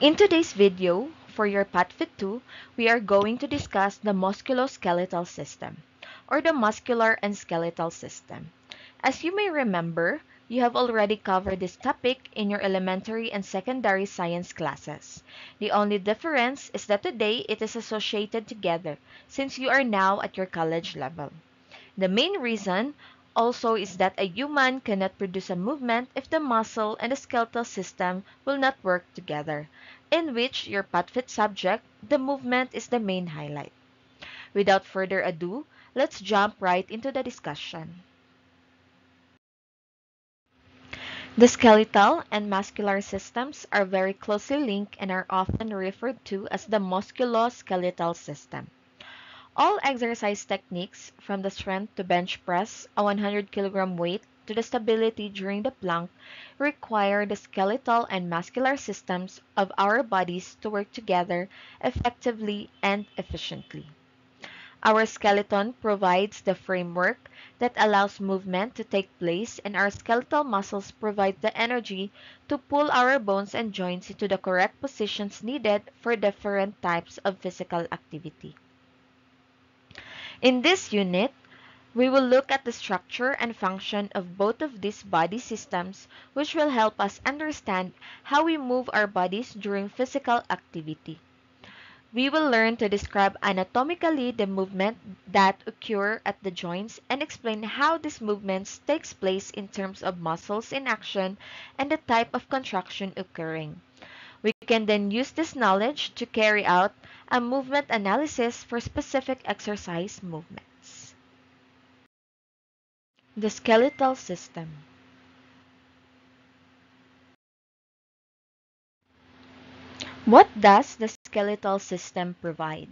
In today's video, for your PatFit 2, we are going to discuss the musculoskeletal system, or the muscular and skeletal system. As you may remember, you have already covered this topic in your elementary and secondary science classes. The only difference is that today it is associated together since you are now at your college level. The main reason also is that a human cannot produce a movement if the muscle and the skeletal system will not work together, in which your PatFit subject, the movement is the main highlight. Without further ado, let's jump right into the discussion. The skeletal and muscular systems are very closely linked and are often referred to as the musculoskeletal system. All exercise techniques, from the strength to bench press, a 100-kilogram weight, to the stability during the plank, require the skeletal and muscular systems of our bodies to work together effectively and efficiently. Our skeleton provides the framework that allows movement to take place, and our skeletal muscles provide the energy to pull our bones and joints into the correct positions needed for different types of physical activity. In this unit, we will look at the structure and function of both of these body systems, which will help us understand how we move our bodies during physical activity. We will learn to describe anatomically the movement that occur at the joints and explain how these movements takes place in terms of muscles in action and the type of contraction occurring. We can then use this knowledge to carry out a movement analysis for specific exercise movements. The skeletal system. What does the skeletal system provide?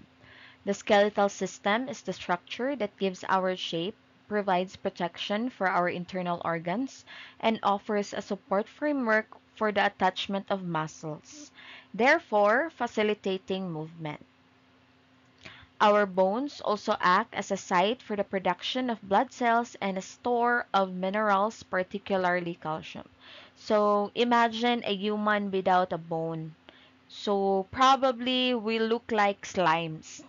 The skeletal system is the structure that gives our shape, provides protection for our internal organs, and offers a support framework for the attachment of muscles, therefore facilitating movement. Our bones also act as a site for the production of blood cells and a store of minerals, particularly calcium. So imagine a human without a bone. So probably we look like slimes.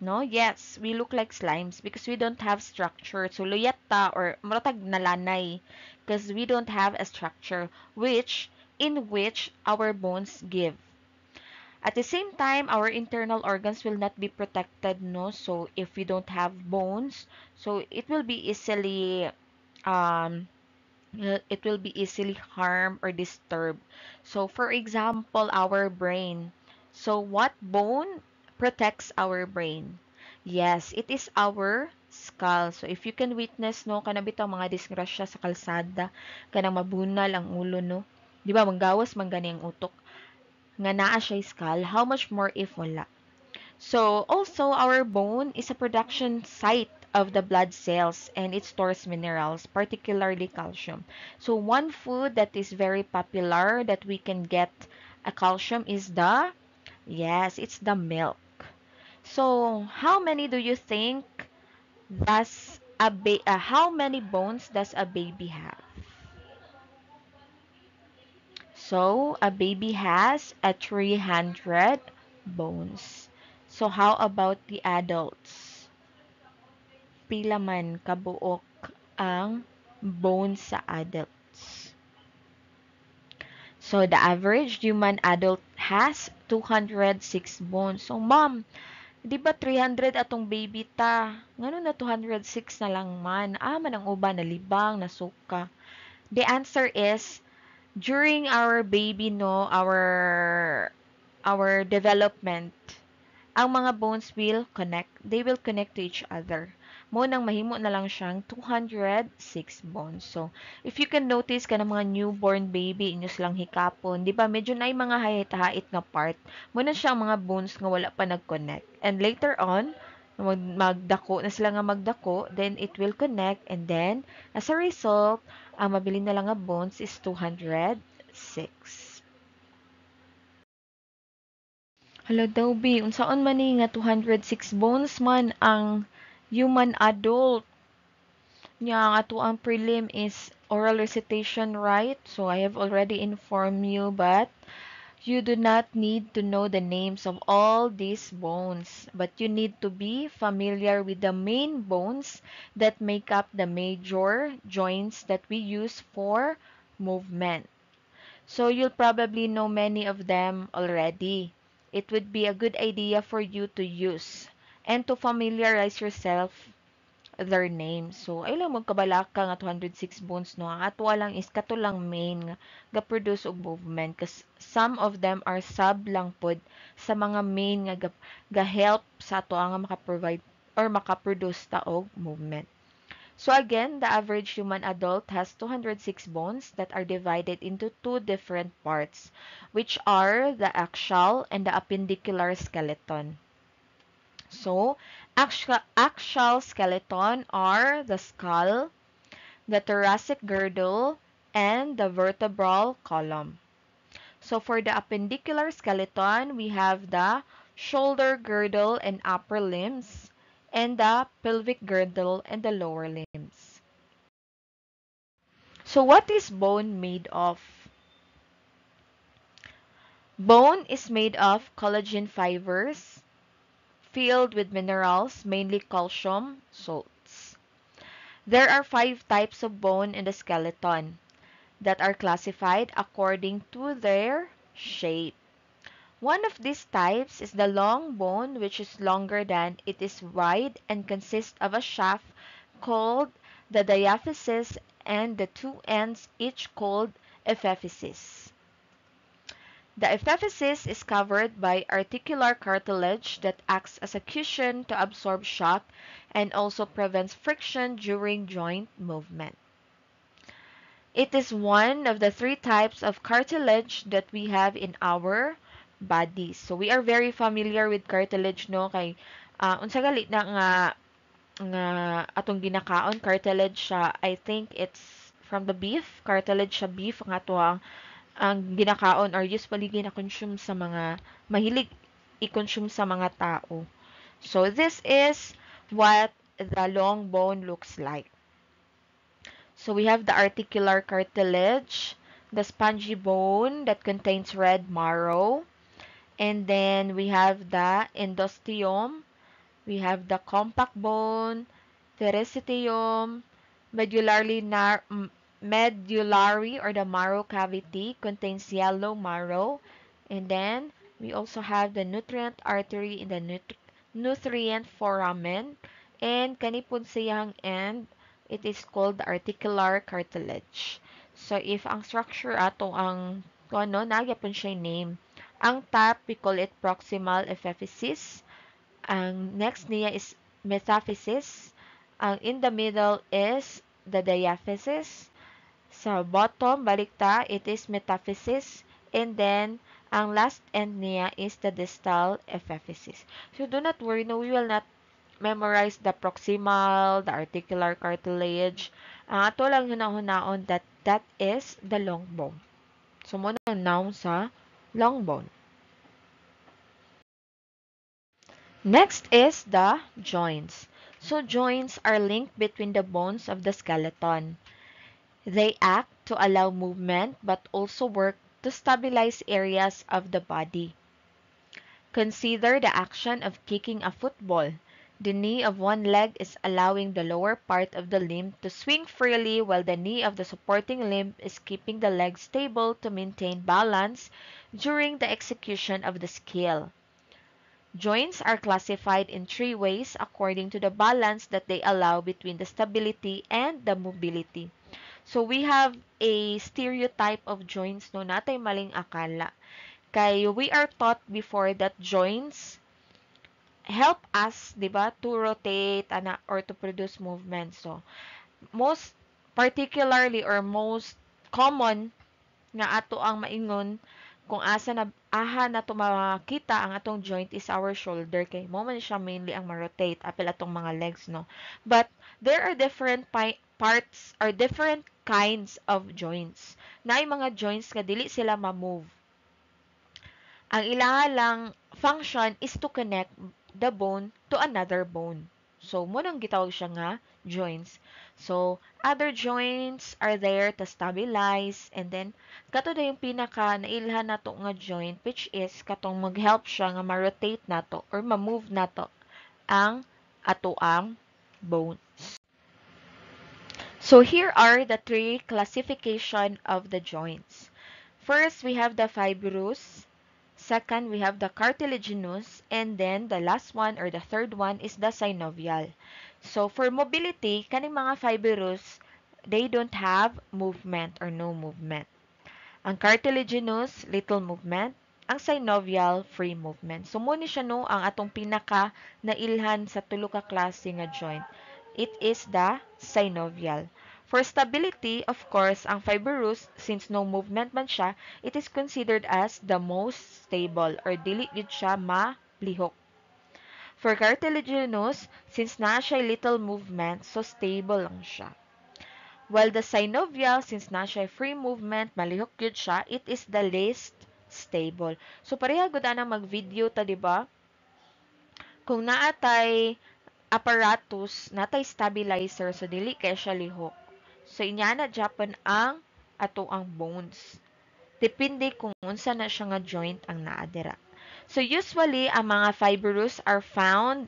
No? Yes, we look like slimes because we don't have structure. So luyat ta or maratag nalanay because we don't have a structure in which our bones give. At the same time, our internal organs will not be protected, no? So if we don't have bones, so um it will be easily harmed or disturbed. So for example, our brain. So what bone protects our brain? Yes, it is our skull. So if you can witness, no, kana bitaw mga disgrasya sa kalsada, kanang mabunal ang ulo, no? Di ba, manggawas man gani ang utok nga naa siya skull, how much more if wala? So also our bone is a production site of the blood cells and it stores minerals, particularly calcium. So one food that is very popular that we can get a calcium is it's the milk. So how many do you think how many bones does a baby have? So a baby has a 300 bones. So how about the adults? Pila man kabuok ang bones sa adults? So the average human adult has 206 bones. So ma'am, di ba 300 atong baby ta? Ngano na 206 na lang man? Man ang uban nalibang, nasuka. The answer is during our baby, no, our development, ang mga bones will connect. They will connect to each other. Mo nang mahimo na lang siyang 206 bones. So, if you can notice ka ng mga newborn baby inyo silang hikapon, di ba medyo na mga hait-hait nga part. Mo na siya ang mga bones nga wala pa nag-connect. And later on, magdako na sila nga magdako, then it will connect, and then as a result, ang mabili na lang nga bones is 206. Hala daw, B. Unsaon man ni nga 206 bones man ang human adult. Nya ang ato ang prelim is oral recitation, right? So I have already informed you, but You do not need to know the names of all these bones, but you need to be familiar with the main bones that make up the major joints that we use for movement. So you'll probably know many of them already. It would be a good idea for you to use and to familiarize yourself their names. So, ay lang magkabalaka nga 206 bones no. Ang ato lang is katulang main nga ga-produce og movement kasi some of them are sub lang pod sa mga main nga ga-help sa ato nga maka-provide or maka-produce ta og movement. So again, the average human adult has 206 bones that are divided into two different parts, which are the axial and the appendicular skeleton. So, axial skeleton are the skull, the thoracic girdle, and the vertebral column. So, for the appendicular skeleton, we have the shoulder girdle and upper limbs, and the pelvic girdle and the lower limbs. So, what is bone made of? Bone is made of collagen fibers filled with minerals, mainly calcium salts. There are 5 types of bone in the skeleton that are classified according to their shape. One of these types is the long bone, which is longer than it is wide and consists of a shaft called the diaphysis and the two ends each called epiphysis. The epiphysis is covered by articular cartilage that acts as a cushion to absorb shock and also prevents friction during joint movement. It is one of the 3 types of cartilage that we have in our bodies. So we are very familiar with cartilage no kay unsa gali na nga atong ginakaon cartilage siya. I think it's from the beef, cartilage siya beef nga to ang ginakaon or usually gina-consume sa mga mahilig i-consume sa mga tao. So this is what the long bone looks like. So we have the articular cartilage, the spongy bone that contains red marrow, and then we have the endosteum, we have the compact bone, teresisteum, medullary medullary or the marrow cavity contains yellow marrow, and then we also have the nutrient artery in the nutrient foramen, and kanipod siyang end, it is called the articular cartilage. So if ang structure ato ang ano nagyapon siya name, ang top we call it proximal epiphysis, ang next niya is metaphysis, ang in the middle is the diaphysis, sa bottom, balikta, it is metaphysis. And then, ang last end niya is the distal epiphysis. So, do not worry. No, we will not memorize the proximal, the articular cartilage. Ang ato lang hunaon that that is the long bone. So, muna ang noun sa long bone. Next is the joints. So, joints are linked between the bones of the skeleton. They act to allow movement but also work to stabilize areas of the body. Consider the action of kicking a football. The knee of one leg is allowing the lower part of the limb to swing freely while the knee of the supporting limb is keeping the leg stable to maintain balance during the execution of the skill. Joints are classified in 3 ways according to the balance that they allow between the stability and the mobility. So we have a stereotype of joints no natay maling akala. Kay we are taught before that joints help us, 'di ba, to rotate or to produce movement. So most particularly or most common nga ato ang maingon kung asa na aha na to makita ang atong joint is our shoulder kay mo man siya mainly ang ma-rotate apil atong mga legs no, but there are different parts or different kinds of joints. Naay mga joints nga dili sila ma-move, ang ilang lang function is to connect the bone to another bone. So, mo nang gitawag siya nga joints. So, other joints are there to stabilize, and then kato na yung pinaka nailhan nato nga joint, which is katong mag-help siya nga ma-rotate nato or ma-move nato ang atoang bone. So here are the three classification of the joints. First, we have the fibrous. Second, we have the cartilaginous. And then, the last one or the third one is the synovial. So, for mobility, kaning mga fibrous, they don't have movement or no movement. Ang cartilaginous, little movement. Ang synovial, free movement. So, muna siya no, ang atong pinaka nailhan sa tulo ka klase nga joint. It is the synovial. For stability, of course, ang fibrous, since no movement man siya, it is considered as the most stable or dili gid siya malihok. For cartilaginous, since na siya little movement, so stable lang siya. While the synovial, since na siya free movement, malihok yun siya, it is the least stable. So, pareha gud anang mag-video ta, di ba? Kung naatay apparatus, natay stabilizer, so dili kay siya lihok. So, inya na Japan ang ato ang bones. Depende kung unsa na siya nga joint ang naadira. So, usually, ang mga fibrous are found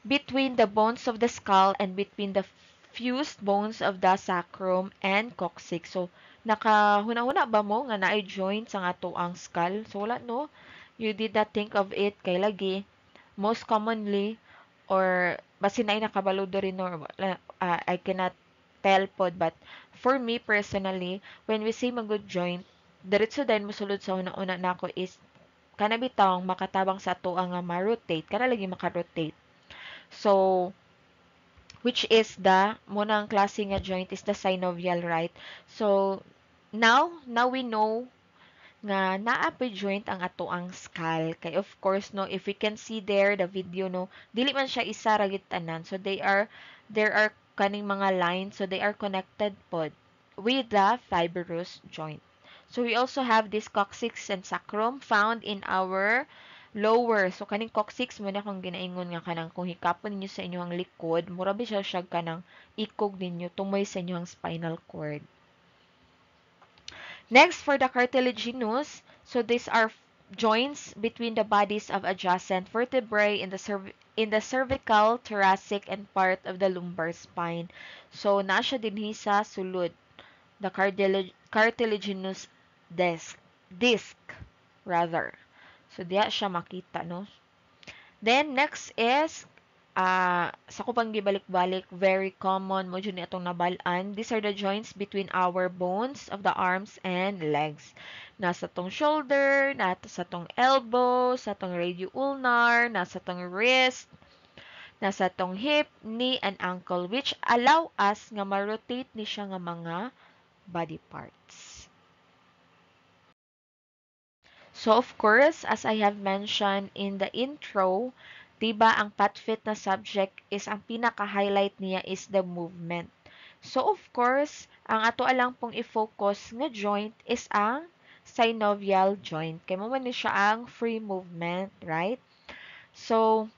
between the bones of the skull and between the fused bones of the sacrum and coccyx. So, nakahuna-huna ba mo nga naay joint sa ato ang skull? So, wala no? You did not think of it kay lagi. Most commonly, or basin ay nakabalo rin or I cannot tell pod, but for me personally, when we say magud joint, diretso din mosulod sa una-una nako is kanabitang makatabang sa ato ang ma-rotate, kana lagi maka-rotate. So, which is the munang klase nga joint is the synovial, right? So, now we know nga naa pa joint ang ato ang skull. Kay of course no, if we can see there the video no, dili man siya isa ra gid tanan. So there are kaning mga lines, so they are connected pod with the fibrous joint. So we also have this coccyx and sacrum found in our lower. So kaning coccyx mo na kung ginaingon nga kanang kung hikapon ninyo sa inyong likod, mura ba siya kanang ikog ninyo tumoy sa inyong spinal cord. Next, for the cartilaginous, so these are joints between the bodies of adjacent vertebrae in the cervical, thoracic, and part of the lumbar spine. So, nasa dinhi sa sulod, the cartilaginous disc, rather. So, diya siya makita, no? Then, next is sa kupang gibalik-balik, very common mo dyan itong nabalaan. These are the joints between our bones of the arms and legs. Nasa tong shoulder, nasa tong elbow, sa tong radioulnar, nasa tong wrist, nasa tong hip, knee, and ankle, which allow us nga ma-rotate ni siya nga mga body parts. So, of course, as I have mentioned in the intro, diba ang PatFit na subject is ang pinaka-highlight niya is the movement. So, of course, ang ato alang pong i-focus nga joint is ang synovial joint. Kaya mo man siya ang free movement, right? So,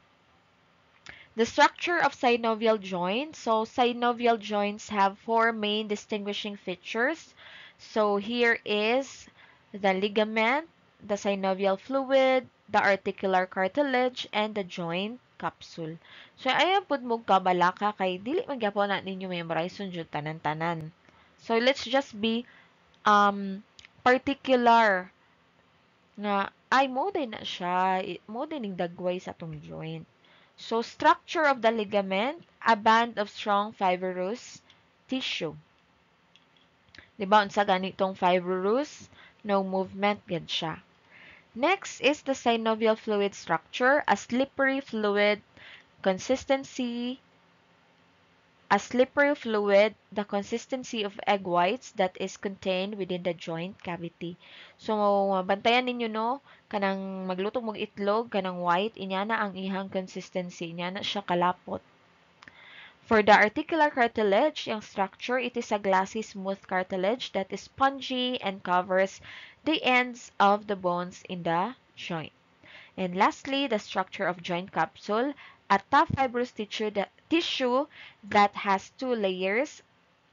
the structure of synovial joints. So, synovial joints have four main distinguishing features. So, here is the ligament, the synovial fluid, the articular cartilage, and the joint capsule. So, ayan po mo kabalaka kay dili man gyapon na ninyo memorize jud tanan-tanan. So, let's just be particular nga ay mo din na siya, mo din ning dagway sa tong joint. So, structure of the ligament, a band of strong fibrous tissue. Diba, unsa ganitong fibrous? No movement, gad siya. Next is the synovial fluid structure, a slippery fluid, the consistency of egg whites that is contained within the joint cavity. So, bantayan ninyo no, kanang magluto mong itlog, kanang white, inya na ang ihang consistency, inya na siya kalapot. For the articular cartilage, yung structure, it is a glassy smooth cartilage that is spongy and covers the ends of the bones in the joint. And lastly, the structure of joint capsule, a tough fibrous tissue that has two layers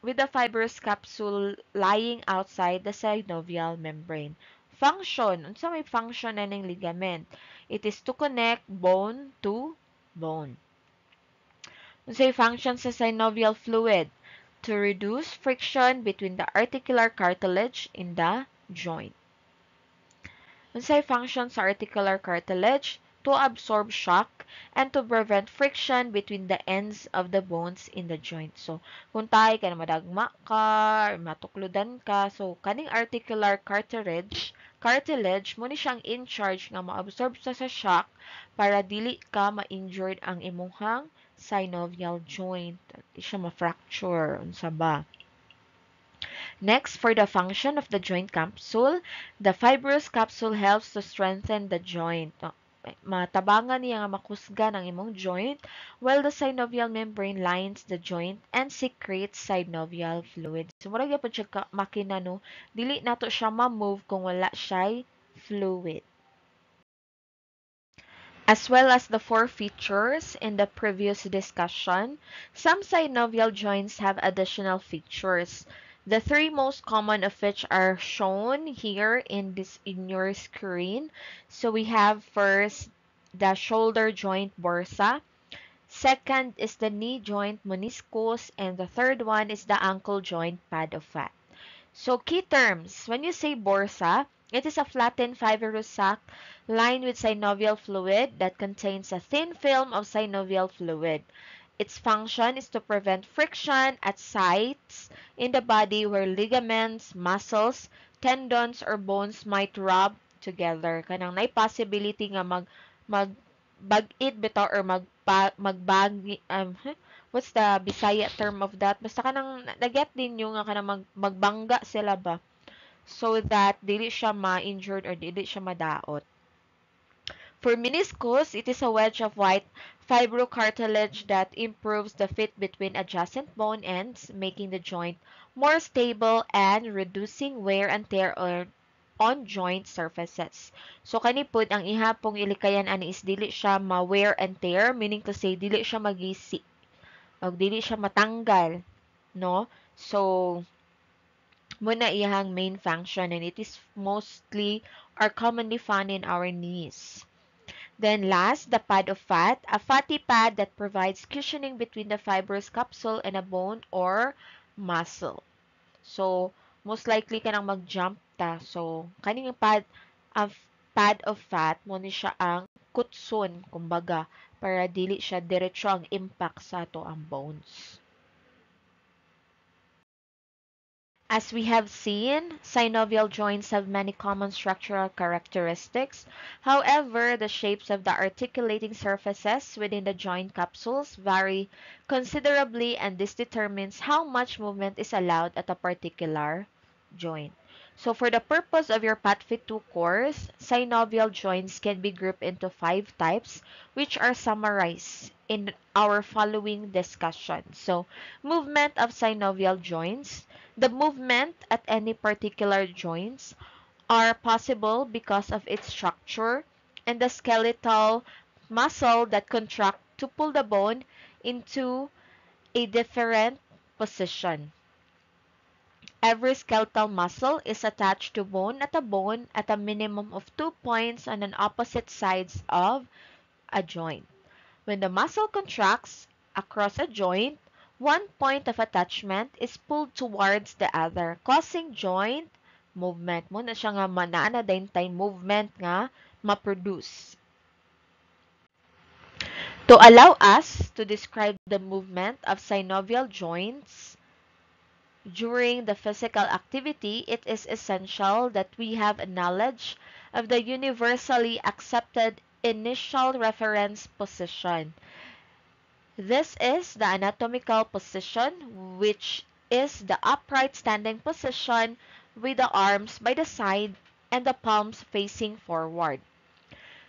with the fibrous capsule lying outside the synovial membrane. Function. Unsa may function na ng ligament? It is to connect bone to bone. Unsay function sa synovial fluid? To reduce friction between the articular cartilage in the joint. Unsay function sa articular cartilage? To absorb shock and to prevent friction between the ends of the bones in the joint. So, kung tayo ka na madagma ka, or matukludan ka, so, kaning articular cartilage, mo ni siyang in charge nga ma-absorb sa shock para dili ka ma-injured ang imuhang synovial joint. Di siya ma-fracture. Unsa ba? Next, for the function of the joint capsule, the fibrous capsule helps to strengthen the joint. Matabangan niya nga makusga ng imong joint while the synovial membrane lines the joint and secretes synovial fluid. So, murag gyapon siya makina no, dili nato siya ma-move kung wala siya fluid. As well as the four features in the previous discussion, some synovial joints have additional features. The three most common of which are shown here in your screen. So we have first the shoulder joint bursa. Second is the knee joint meniscus, and the third one is the ankle joint pad of fat. So key terms, when you say bursa, it is a flattened fibrous sac lined with synovial fluid that contains a thin film of synovial fluid. Its function is to prevent friction at sites in the body where ligaments, muscles, tendons, or bones might rub together. Kanang nay possibility nga magbag-it bitaw or magbagi what's the Bisaya term of that? Basta kanang naget din yung nga kanang magbangga sila ba? So that dili siya ma-injured or dili siya madaot. For meniscus, it is a wedge of white fibrocartilage that improves the fit between adjacent bone ends, making the joint more stable and reducing wear and tear on joint surfaces. So kani pud ang ihapong ilikayan ani is dili siya ma-wear and tear, meaning to say dili siya magisi o dili siya matanggal, no? So muna iyang main function, and it is mostly or commonly found in our knees. Then last, the pad of fat, a fatty pad that provides cushioning between the fibrous capsule and a bone or muscle. So, most likely ka nang mag-jump ta. So, kaning pad of fat, mo ni siya ang kutson, kumbaga, para dili siya diretso ang impact sa ato ang bones. As we have seen, synovial joints have many common structural characteristics. However, the shapes of the articulating surfaces within the joint capsules vary considerably, and this determines how much movement is allowed at a particular joint. So for the purpose of your PATFIT 2 course, synovial joints can be grouped into 5 types, which are summarized in our following discussion. So, movement of synovial joints. The movement at any particular joints are possible because of its structure and the skeletal muscle that contract to pull the bone into a different position. Every skeletal muscle is attached to bone at a minimum of 2 points on an opposite sides of a joint. When the muscle contracts across a joint, one point of attachment is pulled towards the other, causing joint movement. Mo na siya nga manana dayon tay movement nga ma-produce. To allow us to describe the movement of synovial joints during the physical activity, it is essential that we have a knowledge of the universally accepted initial reference position. This is the anatomical position, which is the upright standing position with the arms by the side and the palms facing forward.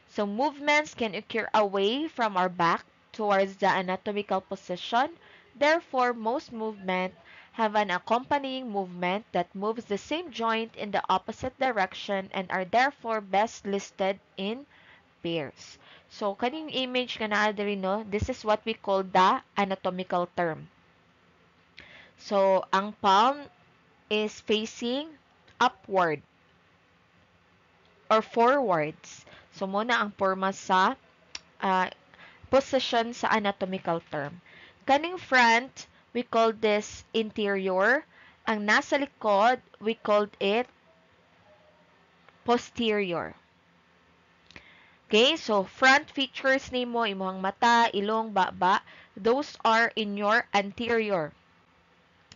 So movements can occur away from our back towards the anatomical position. Therefore, most movements have an accompanying movement that moves the same joint in the opposite direction and are therefore best listed in pairs. So, kaning image nga naa diri no, this is what we call the anatomical term. So, ang palm is facing upward or forwards. So, muna ang forma sa uh, position sa anatomical term. Kaning front, we call this interior. Ang nasa likod, we called it posterior. Okay, so front features nimo imong mata, ilong, baba, those are in your anterior.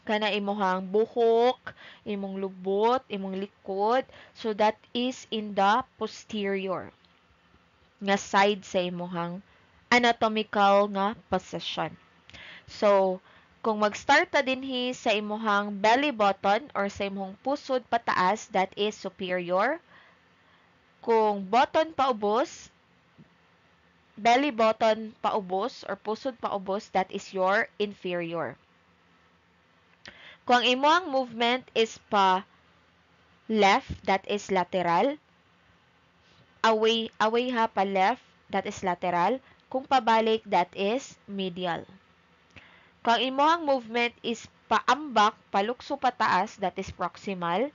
Kana imong buhok, imong lubot, imong likod, so that is in the posterior nga side sa imong anatomical nga position. So, kung mag-start ta dinhi sa imong belly button or sa imong pusod pataas, that is superior. Kung button paubos, belly button paubos or pusod paubos, that is your inferior. Kung ang imong movement is pa left, that is lateral. Away ha pa left, that is lateral. Kung pabalik, that is medial. Kung imong movement is paambak, palukso pataas, that is proximal.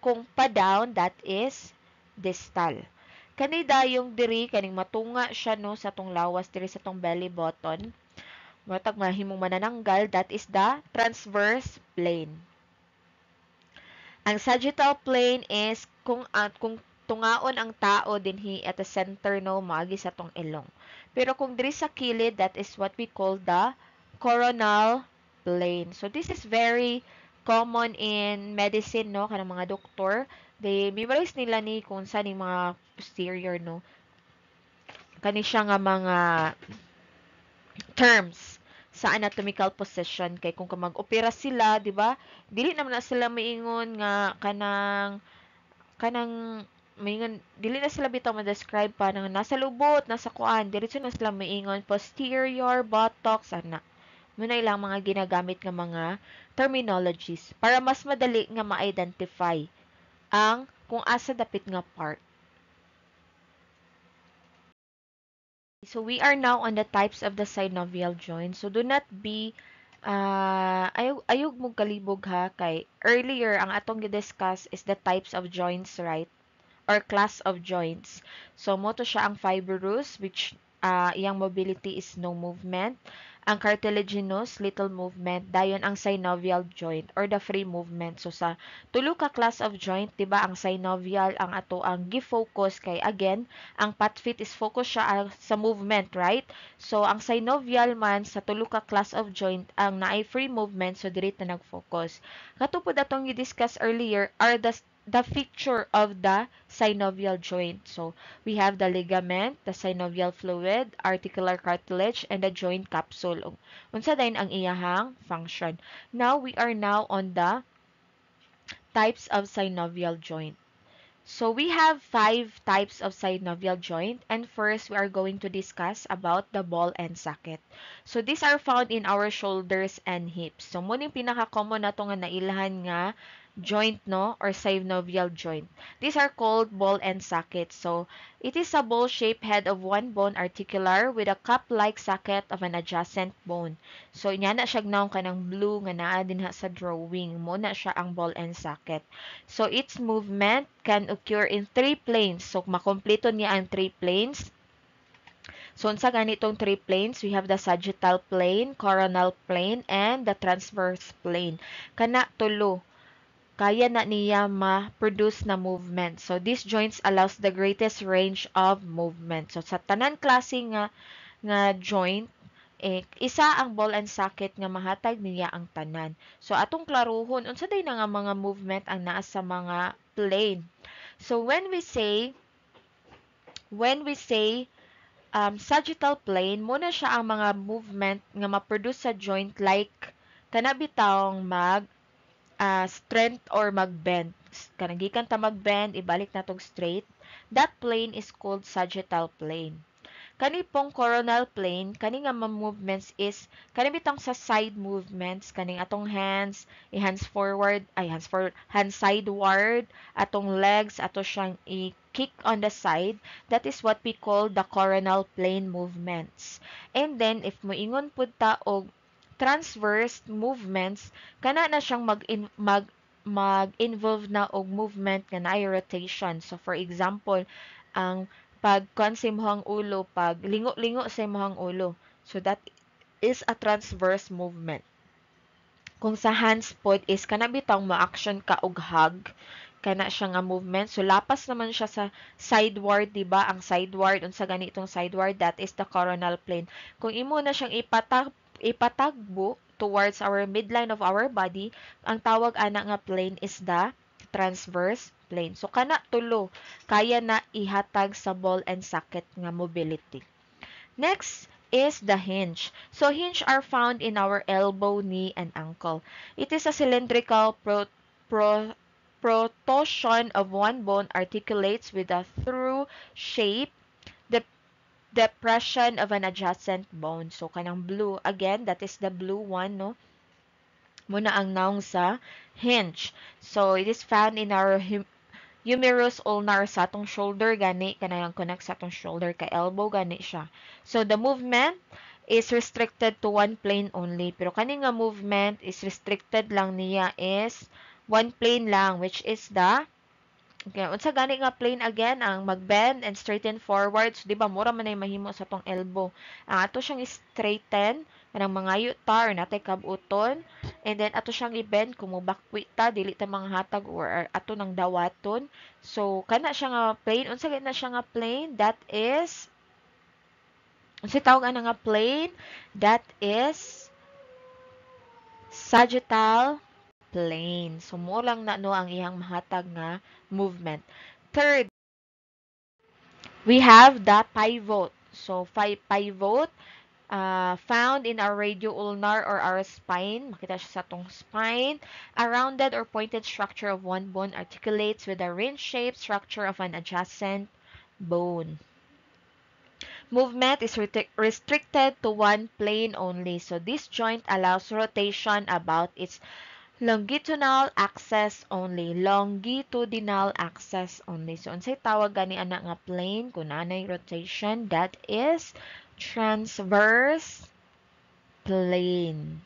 Kung pa-down, that is distal. Kani dayong diri, kaning matunga siya no sa tong lawas diri sa tong belly button. Matag mahimong manananggal, that is the transverse plane. Ang sagittal plane is kung tungaon ang tao dinhi at the center no maagi sa tong ilong. Pero kung diri sa kilid, that is what we call the coronal plane. So this is very common in medicine no kanang mga doktor, they memorize nila ni kung saan yung mga posterior no. Kani siya nga mga terms sa anatomical position kay kung mag-opera sila, di ba? Dili naman na sila maingon nga kanang maingon dili na sila bitaw ma-describe pa nang nasa lubot, nasa kuan, diretso na sila maingon posterior, buttocks ana. Muna ilang mga ginagamit nga mga terminologies para mas madali nga ma-identify ang kung asa dapit nga part. So we are now on the types of the synovial joint. So do not be ayog mo kalibog ha kay earlier ang atong gi-discuss is the types of joints, right? Or class of joints. So mo to siya ang fibrous which iyang mobility is no movement. Ang cartilaginous, little movement. Dayon ang synovial joint or the free movement. So sa tulo ka class of joint, diba ang synovial ang ato ang gi-focus kay again, ang patfit is focus siya sa movement, right? So ang synovial man sa tulo ka class of joint ang naay free movement so diri ta nag-focus. Katupod atong gi-discuss earlier are the feature of the synovial joint. So, we have the ligament, the synovial fluid, articular cartilage, and the joint capsule. Unsa dayon ang iyahang function. Now, we are now on the types of synovial joint. So, we have 5 types of synovial joint, and first, we are going to discuss about the ball and socket. So, these are found in our shoulders and hips. So, muna yung pinaka-common na ito nga nailahan nga joint no or synovial joint. These are called ball and socket. So it is a ball-shaped head of one bone articular with a cup-like socket of an adjacent bone. So inya na siya gnaw kanang blue nga naa dinha sa drawing. Mo na siya ang ball and socket. So its movement can occur in 3 planes. So makompleto niya ang 3 planes. So unsa ganitong 3 planes? We have the sagittal plane, coronal plane, and the transverse plane. Kana tulo kaya na niya ma-produce na movement. So, these joints allows the greatest range of movement. So, sa tanan klase nga joint, isa ang ball and socket nga mahatag niya ang tanan. So, atong klaruhon, unsa day na nga mga movement ang naa sa mga plane. So, when we say sagittal plane, muna siya ang mga movement nga ma-produce sa joint like kanabitawng strength or mag-bend. Kanang gikan ta mag-bend, ibalik na tong straight. That plane is called sagittal plane. Kani pong coronal plane, kani nga movements is kani bitang sa side movements, kaning atong hands, hands forward, hands sideward, atong legs, ato siyang i-kick on the side. That is what we call the coronal plane movements. And then, if moingon pud ta og transverse movements, kana na siyang mag-involve na og movement nga naay rotation. So, for example, ang pag kuan sa imong ulo, pag lingo-lingo sa imong ulo. So that is a transverse movement. Kung sa hands pod is kana bitang mo-action ka og hug, kana siya nga movement. So lapas naman siya sa sideward, di ba? Ang sideward, unsa ganitong sideward, that is the coronal plane. Kung imo na siyang ipatagbo towards our midline of our body, ang tawag ana nga plane is the transverse plane. So kana tulo kaya na ihatag sa ball and socket nga mobility. Next is the hinge. So hinge are found in our elbow, knee, and ankle. It is a cylindrical pro protrusion of one bone articulates with a through shape, the depression of an adjacent bone. So kanang blue, again, that is the blue one, no? Muna ang noun sa hinge. So it is found in our humerus ulnar sa atong shoulder gani kanang connect sa atong shoulder ka elbow gani siya. So the movement is restricted to one plane only. Pero kani nga movement is restricted lang niya is one plane lang, which is the okay, unsa gani nga plane again ang mag-bend and straighten forwards, di ba mura man ay mahimo sa tong elbow. Ang ato siyang straighten kanang mangayo ta or natay kabuton, and then ato siyang i-bend kung mubakwi ta dili ta manghatag or ato nang dawaton. So kana siya nga plane, unsa gani na siya nga plane, that is unsa tawag ana nga plane, that is sagittal plane. So, mo lang na no ang iyang mahatag nga movement. Third, we have the pivot. So, pivot found in our radioulnar or our spine. Makita siya sa tong spine. A rounded or pointed structure of one bone articulates with a ring-shaped structure of an adjacent bone. Movement is restricted to one plane only. So, this joint allows rotation about its longitudinal axis only. Longitudinal axis only. So, unsay tawag gani ana nga plane kung nanay rotation? That is transverse plane.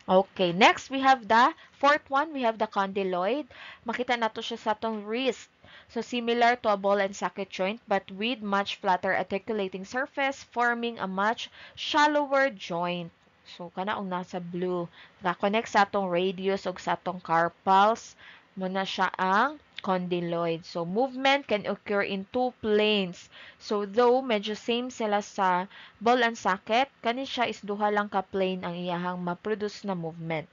Okay, next we have the fourth one, we have the condyloid. Makita nato siya sa tong wrist. So, similar to a ball and socket joint but with much flatter articulating surface forming a much shallower joint. So, kana ang nasa blue. Naka-connect sa atong radius o sa atong carpals. Muna siya ang condyloid. So, movement can occur in two planes. So, though medyo same sila sa ball and socket, kani siya is duha lang ka plane ang iyahang ma-produce na movement.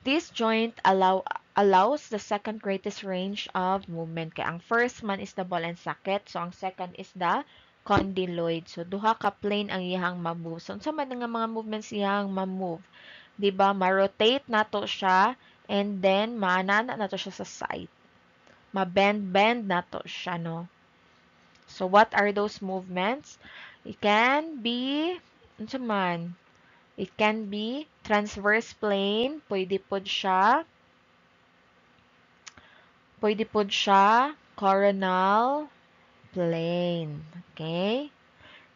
This joint allows the second greatest range of movement. Kaya ang first man is the ball and socket. So, ang second is the condyloid. So, duha ka plane ang iyahang ma-move. So, unsa man nga mga movements iyahang ma-move? Diba? Ma-rotate nato siya and then maanana nato siya sa side. Ma-bend nato siya, no? So, what are those movements? It can be, unsa man? It can be transverse plane, pwede pod siya coronal plane. Okay?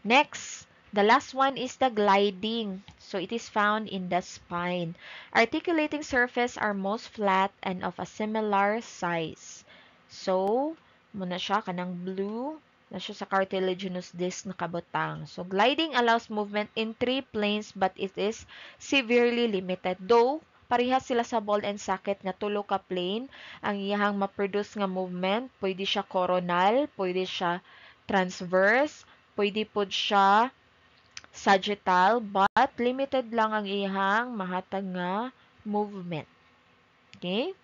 Next, the last one is the gliding. So, it is found in the spine. Articulating surface are most flat and of a similar size. So, muna siya kanang blue na siya sa cartilaginous disc na kabutang. So, gliding allows movement in three planes but it is severely limited. Though, parehas sila sa ball and socket nga tulo ka plane, ang iyahang ma-produce nga movement, pwede siya coronal, pwede siya transverse, pwede po siya sagittal, but limited lang ang iyang mahatag nga movement. Okay?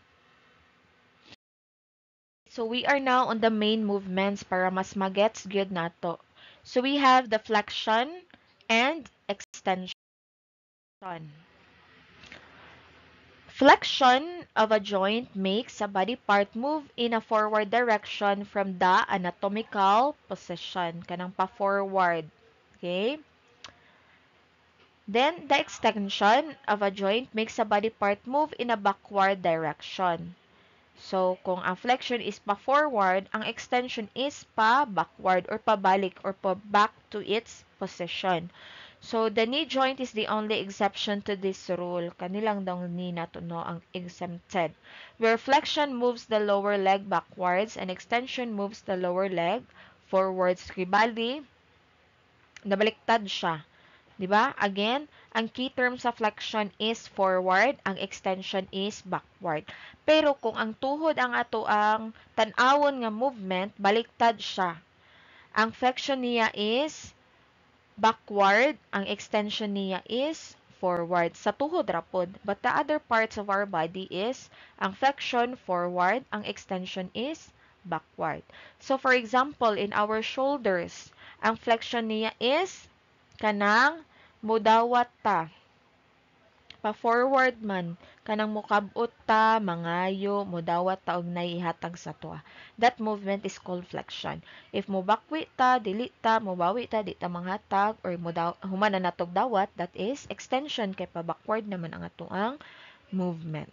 So, we are now on the main movements para mas magets gyud nato. So, we have the flexion and extension. Flexion of a joint makes a body part move in a forward direction from the anatomical position. Kanang pa-forward. Okay? Then, the extension of a joint makes a body part move in a backward direction. So, kung ang flexion is pa-forward, ang extension is pa-backward or pabalik or pa-back to its position. So, the knee joint is the only exception to this rule. Kanilang daw ni nato no ang exempted. Where flexion moves the lower leg backwards and extension moves the lower leg forwards. Ribali, nabaliktad siya. 'Di ba? Again, ang key term sa flexion is forward, ang extension is backward. Pero kung ang tuhod ang ato ang tan-awon nga movement, baliktad siya. Ang flexion niya is backward, ang extension niya is forward. Sa tuhod rapod. But the other parts of our body is ang flexion forward, ang extension is backward. So for example, in our shoulders, ang flexion niya is kanang mudawat ta. Pa-forward man, kanang mukabot ta, mangayo, mudawat ta og naihatag sa tuwa. That movement is called flexion. If mubakwi ta, dili ta, mubawi ta, di ta manghatag, or human na natog dawat, that is extension, kay pa-backward naman ang atuang movement.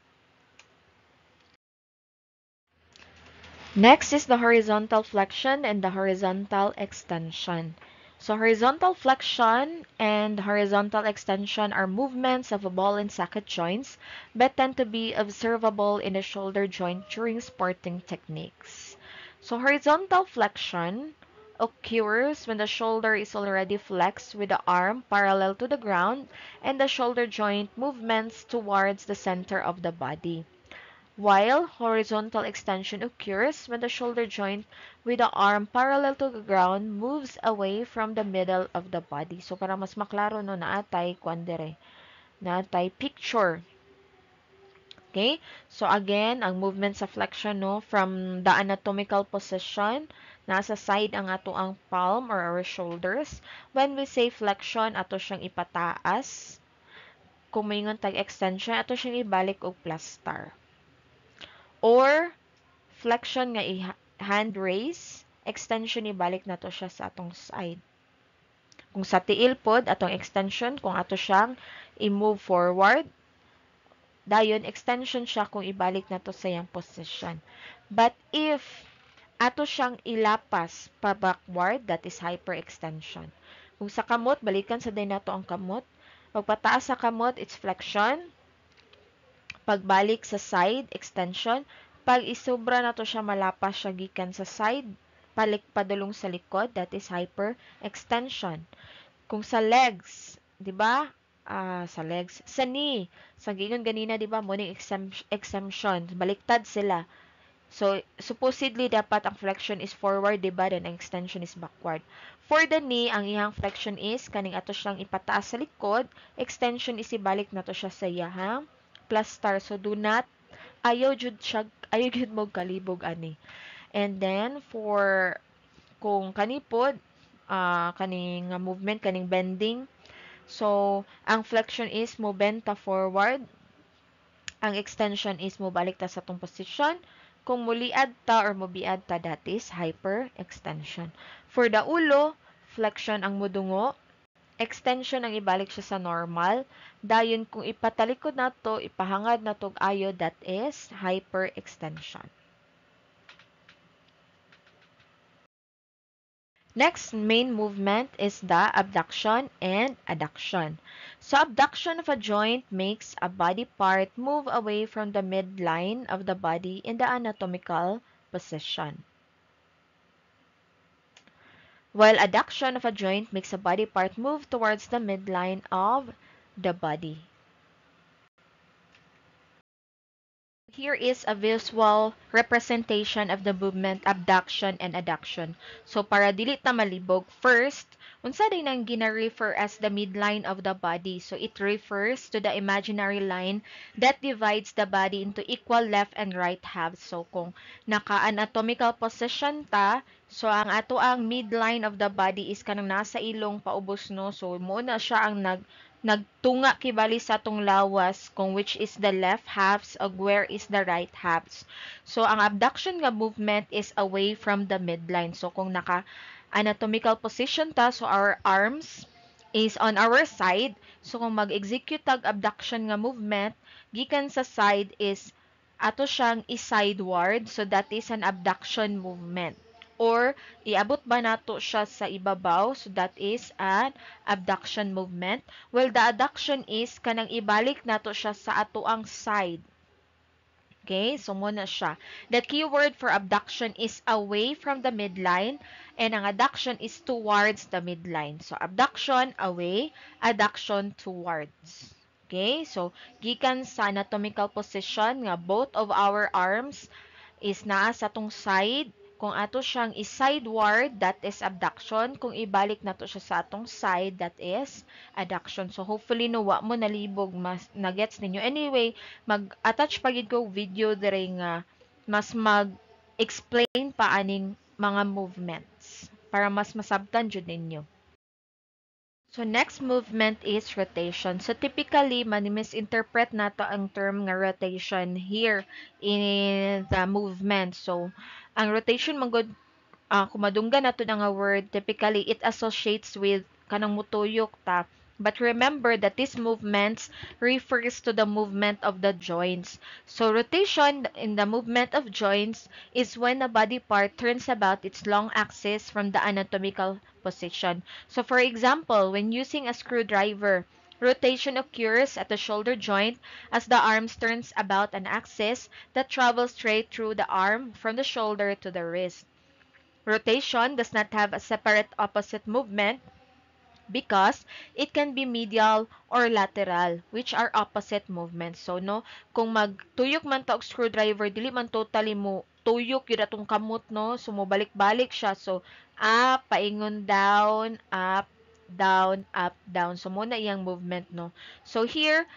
Next is the horizontal flexion and the horizontal extension. So horizontal flexion and horizontal extension are movements of the ball and socket joints but tend to be observable in the shoulder joint during sporting techniques. So horizontal flexion occurs when the shoulder is already flexed with the arm parallel to the ground and the shoulder joint movements towards the center of the body. While horizontal extension occurs when the shoulder joint with the arm parallel to the ground moves away from the middle of the body. So para mas maklaro no naatay kwandere, naatay picture. Okay? So again, ang movement sa flexion no from the anatomical position, nasa side ang ato ang palm or our shoulders. When we say flexion, ato siyang ipataas. Kung mayingon tag extension, ato siyang ibalik og plus star. Or flexion nga hand raise, extension ibalik na to siya sa atong side. Kung sa tiil pod atong extension, kung ato siyang i-move forward, dayon extension siya kung ibalik na to sa yang position. But if ato siyang ilapas pa backward, that is hyperextension. Kung sa kamot, balikan sa day nato ang kamot. Pagpataas sa kamot, it's flexion. Pagbalik sa side, extension. Pag isobra na to siya, malapas siya gikan sa side, padulong sa likod, that is hyperextension. Kung sa legs, di ba? Sa legs. Sa knee, sa gingon ganina, di ba? Morning exemption. Baliktad sila. So, supposedly, dapat ang flexion is forward, di ba? Then, ang extension is backward. For the knee, ang iyang flexion is, kaning ato siyang ipataas sa likod, extension is ibalik na to siya sa iyang plus star. So, do not, ayaw jud mo kalibog ani. And then, for, kung kanipod, kaning movement, kaning bending, so, ang flexion is mo bend ta forward, ang extension is mo balik ta sa tong position, kung muliad ta or mobiad ta, that is hyperextension. For the ulo, flexion ang mudungo, extension ang ibalik siya sa normal. Dayon kung ipatalikod na to, ipahangad na to ayo, that is hyperextension. Next main movement is the abduction and adduction. So abduction of a joint makes a body part move away from the midline of the body in the anatomical position. While adduction of a joint makes a body part move towards the midline of the body. Here is a visual representation of the movement abduction and adduction. So para dili ta malibog, first, unsa day nang gina-refer as the midline of the body. So it refers to the imaginary line that divides the body into equal left and right halves. So kung naka-anatomical position ta, so ang ato ang midline of the body is kanang nasa ilong paubos no. So mo na siya ang nagtunga kibali sa atong lawas kung which is the left halves ug where is the right halves. So ang abduction nga movement is away from the midline. So kung naka anatomical position ta, so our arms is on our side. So kung mag-execute tag abduction nga movement, gikan sa side is ato siyang i-sideward. So that is an abduction movement. Or iabot ba nato siya sa ibabaw? So that is an abduction movement. Well, the adduction is kanang ibalik nato siya sa atoang side. Okay, so muna siya. The keyword for abduction is away from the midline and ang adduction is towards the midline. So abduction away, adduction towards. Okay, so gikan sa anatomical position nga both of our arms is naa sa tong side. Kung ato siyang i-sideward, that is abduction. Kung ibalik nato siya sa atong side, that is adduction. So hopefully no wa mo nalibog, mas nagets ninyo. Anyway, mag-attach pa gid ko video dire nga mas mag-explain pa aning mga movements para mas masabtan jud ninyo. So next movement is rotation. So typically, misinterpret nato ang term nga rotation here in the movement. So ang rotation magod kumadunggan nato na nga word, typically it associates with kanang mutuyok ta. But remember that these movements refers to the movement of the joints. So rotation in the movement of joints is when a body part turns about its long axis from the anatomical position. So for example, when using a screwdriver, rotation occurs at the shoulder joint as the arm turns about an axis that travels straight through the arm from the shoulder to the wrist. Rotation does not have a separate opposite movement because it can be medial or lateral, which are opposite movements. So, no, kung magtuyok man ta og screwdriver, dili man totally mo tuyok yun atong kamot, no? So, mobalik-balik siya. So, up, paingon down, up, down, up, down. So, muna iyang movement, no? So, here,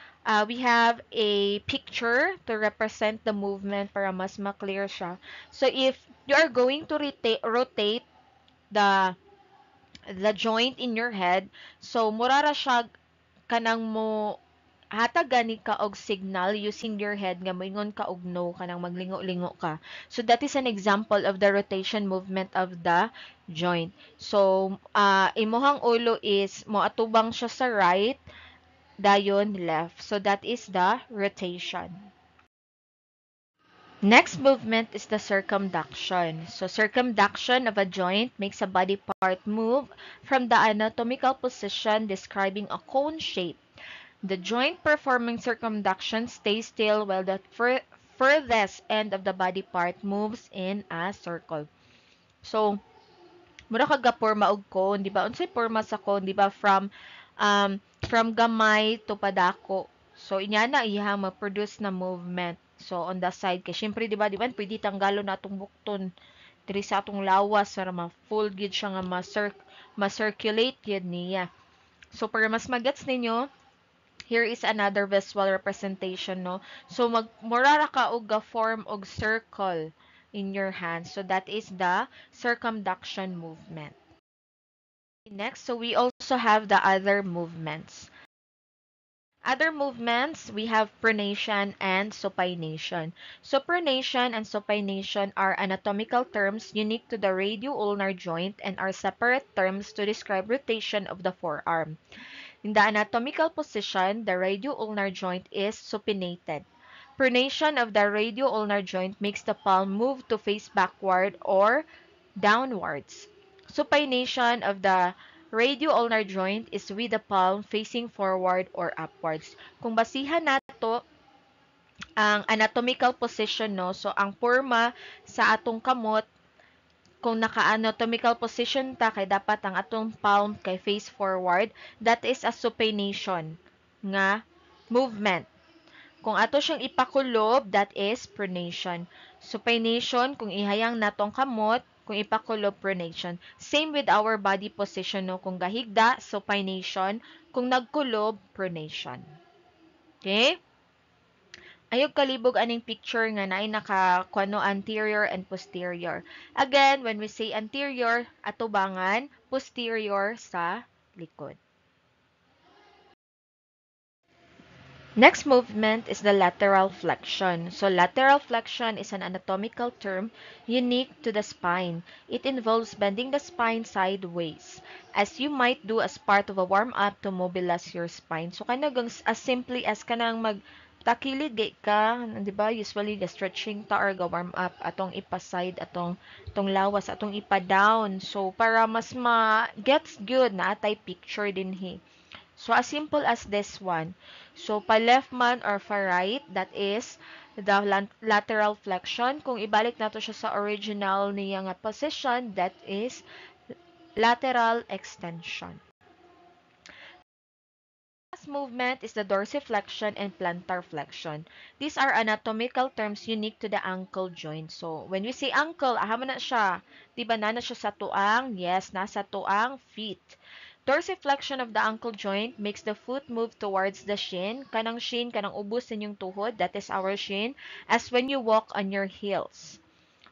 we have a picture to represent the movement para mas ma-clear siya. So, if you are going to rotate the joint in your head. So, murara siya kanang mo hatag gani ka og signal using your head nga moingon ka og no kanang maglingo-lingo ka. So, that is an example of the rotation movement of the joint. So, imuhang ulo is moatubang siya sa right, dayon left. So, that is the rotation. Next movement is the circumduction. So circumduction of a joint makes a body part move from the anatomical position describing a cone shape. The joint performing circumduction stays still while the furthest end of the body part moves in a circle. So, mura kag porma og cone, di ba? Unsay porma sa cone, di ba? From gamay to padako. So inya na iyang ma-produce na movement. So on the side kay syempre di ba pwede tanggalon na atong bukton diri sa atong lawas para ma-full gid siya nga ma-circulate gid niya. So para mas magets ninyo, here is another visual representation, no? So murara ka og form og circle in your hand. So that is the circumduction movement. Next, so we also have the other movements. Other movements, we have pronation and supination. So pronation and supination are anatomical terms unique to the radioulnar joint and are separate terms to describe rotation of the forearm. In the anatomical position, the radioulnar joint is supinated. Pronation of the radioulnar joint makes the palm move to face backward or downwards. Supination of the radioulnar joint is with the palm facing forward or upwards. Kung basihan nato ang anatomical position, no, so ang porma sa atong kamot, kung naka-anatomical position ta, kay dapat ang atong palm kay face forward, that is a supination nga movement. Kung ato siyang ipakulob, that is pronation. Supination, kung ihayang natong kamot, kung ipakulob, pronation. Same with our body position, no? Kung gahigda, supination. Kung nagkulob, pronation. Okay? Ayog kalibog aning picture nga naay nakakuano anterior and posterior. Again, when we say anterior, atubangan, posterior sa likod. Next movement is the lateral flexion. So lateral flexion is an anatomical term unique to the spine. It involves bending the spine sideways, as you might do as part of a warm-up to mobilize your spine. So kanagang as simply as kanang mag takilid gay ka, di ba? Usually the stretching ta or ga warm up atong ipa-side atong lawas atong ipa-down. So para mas gets good na atay picture din he. So, as simple as this one. So, pa left man or pa right, that is the lateral flexion. Kung ibalik nato siya sa original niya nga position, that is lateral extension. Last movement is the dorsiflexion and plantar flexion. These are anatomical terms unique to the ankle joint. So, when we say ankle, aha man na siya. Diba na siya sa tuang? Yes, nasa tuang feet. Dorsiflexion of the ankle joint makes the foot move towards the shin. Kanang shin, kanang ubos ninyong tuhod, that is our shin, as when you walk on your heels.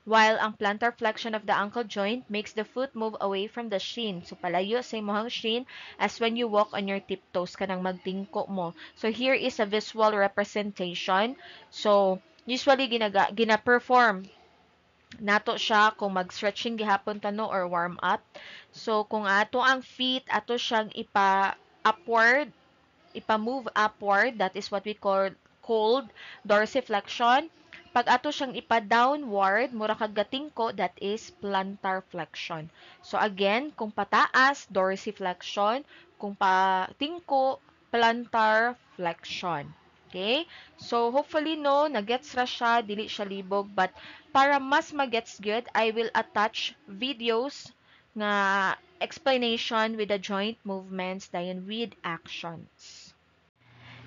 While ang plantar flexion of the ankle joint makes the foot move away from the shin. So, palayo sa imong shin as when you walk on your tiptoes kanang magtingko mo. So, here is a visual representation. So, usually gina-perform nato siya kung mag-stretching gihapon tano or warm up. So, kung ato ang feet, ato siyang ipa-upward, ipa-move upward, that is what we called dorsiflexion. Pag ato siyang ipa-downward, mura kag gatingko, that is plantar flexion. So again, kung pataas, dorsiflexion. Kung patingko, plantar flexion. Okay? So hopefully no, nagets ra siya, dili siya libog, but para mas magets good, I will attach videos nga explanation with the joint movements dayon with actions.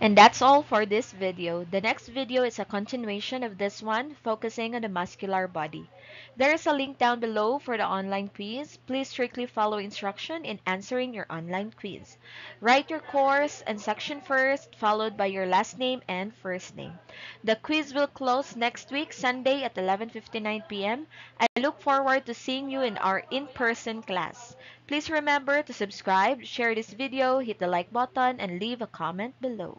And that's all for this video. The next video is a continuation of this one, focusing on the muscular body. There is a link down below for the online quiz. Please strictly follow instruction in answering your online quiz. Write your course and section first, followed by your last name and first name. The quiz will close next week, Sunday at 11:59 p.m. I look forward to seeing you in our in-person class. Please remember to subscribe, share this video, hit the like button, and leave a comment below.